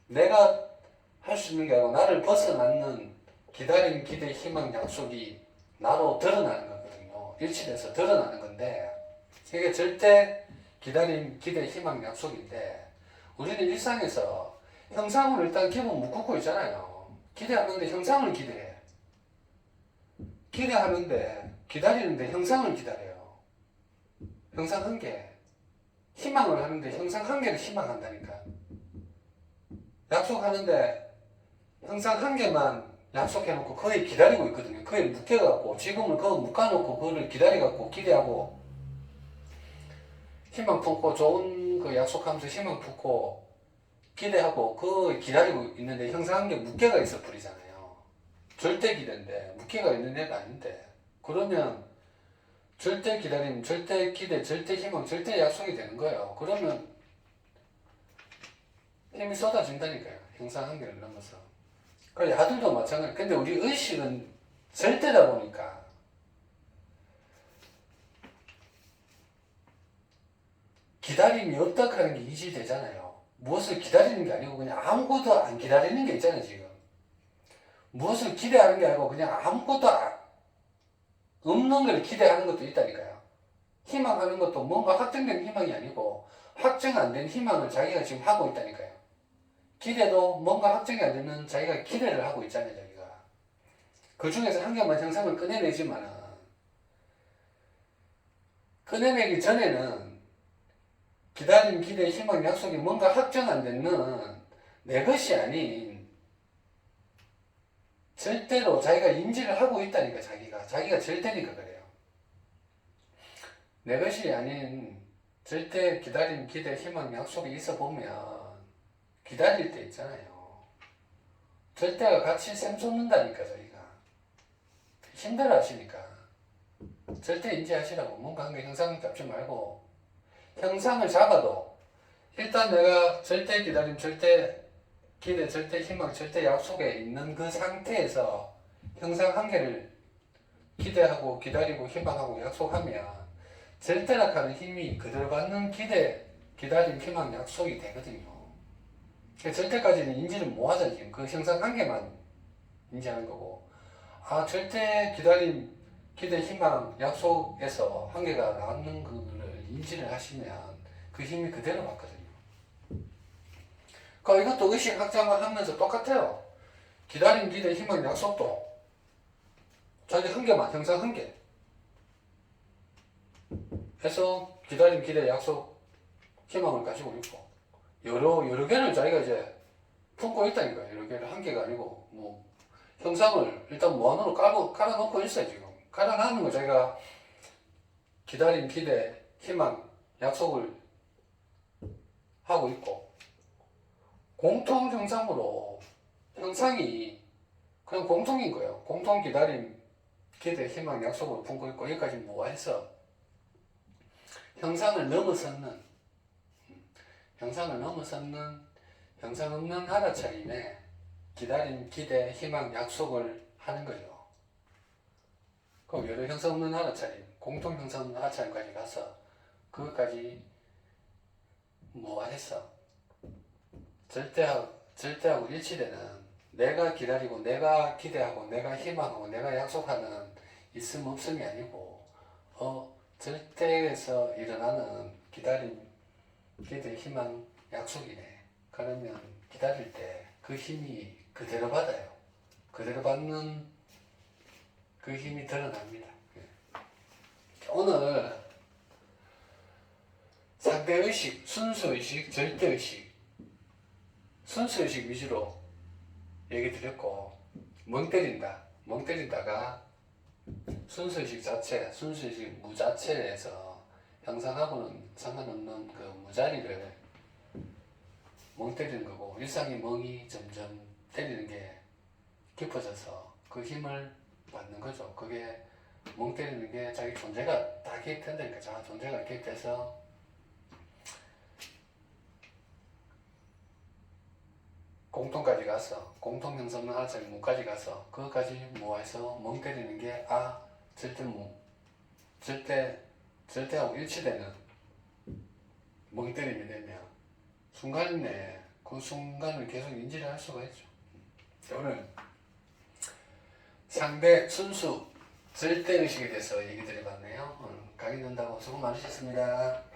내가 할 수 있는 게 아니고 나를 벗어나는 기다림, 기대, 희망, 약속이 나로 드러나는 거거든요. 일치돼서 드러나는 건데 이게 절대 기다림, 기대, 희망, 약속인데 우리는 일상에서 형상을 일단 기본 묶고 있잖아요. 기대하는데 형상을 기대해. 기대하는데 기다리는데 형상을 기다려요. 형상 한 개. 희망을 하는데 형상 한 개를 희망한다니까. 약속하는데 형상 한 개만 약속해놓고 거의 기다리고 있거든요. 거의 묶여갖고 지금은 그거 묶어놓고 그거를 기다려갖고 기대하고 희망 품고 좋은 그 약속하면서 희망 품고 기대하고 그거 기다리고 있는데 형상 한 개 묶여가 있어 버리잖아요. 절대 기대인데 묶여가 있는 애가 아닌데 그러면 절대 기다림, 절대 기대, 절대 희망, 절대 약속이 되는 거예요. 그러면 힘이 쏟아진다니까요. 형상 한계를 넘어서. 그래 야들도 마찬가지. 근데 우리 의식은 절대다 보니까 기다림이 없다 하는 게 이지되잖아요. 무엇을 기다리는 게 아니고 그냥 아무것도 안 기다리는 게 있잖아요. 지금 무엇을 기대하는 게 아니고 그냥 아무것도 없는 걸 기대하는 것도 있다니까요. 희망하는 것도 뭔가 확정된 희망이 아니고 확정 안 된 희망을 자기가 지금 하고 있다니까요. 기대도 뭔가 확정이 안 되는 자기가 기대를 하고 있잖아요. 자기가 그 중에서 한 개만 형상을 꺼내내지만은 꺼내내기 전에는 기다림, 기대, 희망, 약속이 뭔가 확정 안 되는 내 것이 아닌 절대로 자기가 인지를 하고 있다니까. 자기가 절대니까 그래요. 내 것이 아닌 절대 기다림, 기대, 희망, 약속이 있어 보면 기다릴 때 있잖아요. 절대가 같이 샘솟는다니까. 자기가 힘들어 하시니까 절대 인지하시라고. 뭔가 한 게 형상 잡지 말고 형상을 잡아도 일단 내가 절대 기다림, 절대 기대, 절대 희망, 절대 약속에 있는 그 상태에서 형상 한 개를 기대하고 기다리고 희망하고 약속하면 절대락하는 힘이 그대로 받는 기대, 기다림, 희망, 약속이 되거든요. 절대까지는 인지를 못하잖아요. 지금 그 형상 한 개만 인지하는 거고 절대 기다림, 기대, 희망, 약속에서 한 개가 나오는 거를 인지를 하시면 그 힘이 그대로 받거든요. 그러니까 이것도 의식 확장을 하면서 똑같아요. 기다림, 기대, 희망, 약속도 자기 한 개만, 형상 한 개 해서 기다림, 기대, 약속, 희망을 가지고 있고 여러 개를 자기가 이제 품고 있다니까요. 여러 개를 한 개가 아니고 뭐 형상을 일단 무한으로 깔아놓고 있어요. 지금 깔아놓는 거 자기가 기다림, 기대, 희망, 약속을 하고 있고 공통 형상으로 형상이 그냥 공통인 거예요. 공통 기다림, 기대, 희망, 약속을 품고 있고 여기까지 모아해서 형상을 넘어섰는 형상 없는 알아차림에 기다림, 기대, 희망, 약속을 하는 거죠. 그럼 여러 형상 없는 알아차림, 공통 형상 없는 알아차림까지 가서 그것까지 모아해서 절대하고 일치되는 내가 기다리고 내가 기대하고 내가 희망하고 내가 약속하는 있음 없음이 아니고 절대에서 일어나는 기다림, 기대, 희망, 약속이네. 그러면 기다릴 때 그 힘이 그대로 받아요. 그대로 받는 그 힘이 드러납니다. 오늘 상대의식, 순수의식, 절대의식 순수의식 위주로 얘기 드렸고 멍 때린다가 순수의식 자체, 순수의식 무자체에서 형상하고는 상관없는 그 무자리를 멍 때리는 거고 일상의 멍이 점점 때리는 게 깊어져서 그 힘을 받는 거죠. 그게 멍 때리는 게 자기 존재가 다 개입된다니까. 자기 존재가 개입돼서 공통까지 가서 공통형성문 하나짜리 문까지 가서 그것까지 모아서 멍 때리는 게 절대하고 일치되는 멍 때림이 되면 순간 내에 그 순간을 계속 인지를 할 수가 있죠. 오늘 상대 순수 절대의식에 대해서 얘기 드려봤네요. 강의 듣는다고 수고 많으셨습니다.